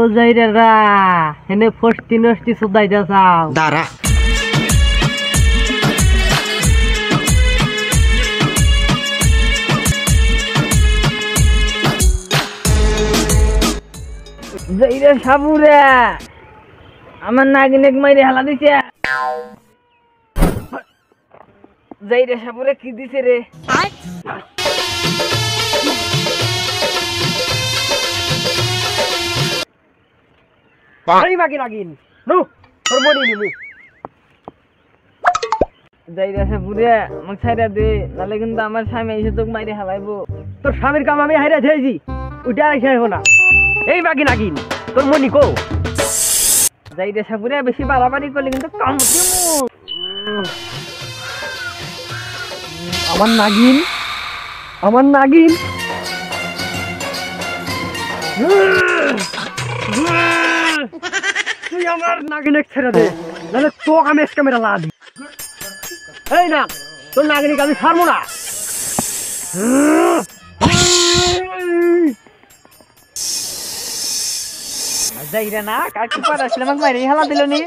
যাইরা হেনে ফষ্টি নষ্টি সুদাইতে চাও দাঁড়া যাইরা সাবুরে আমার নাগিনেক মাইরে হালা দিছে যাইরা সাবুরে কি দিছে রে পাই বাকি লাগিন নো তোর বডি নিবি যাইরা সাবুরে আমাকে ছাইরা দে নালে কিন্তু আমার স্বামী এসে তোকে মাইরে হালাইবো তোর স্বামীর কাম আমি হাইরা থেয়েছি ওইটা আর শেষ না এই বাকি নাগিন তোর মনি কো যাইরা সাবুরে বেশি বাড়াবাড়ি করলে কিন্তু কাম দিমু আমার নাগিন তুই আমার নাগিন ছেড়ে দে নাহলে তোকে আমি ক্যামেরা লা দি এই না তোর নাগিনকে আমি ছাড়বো না যাইরা না কাকি পাড়া ছিল আমাকে মাইরে হালা দিল নি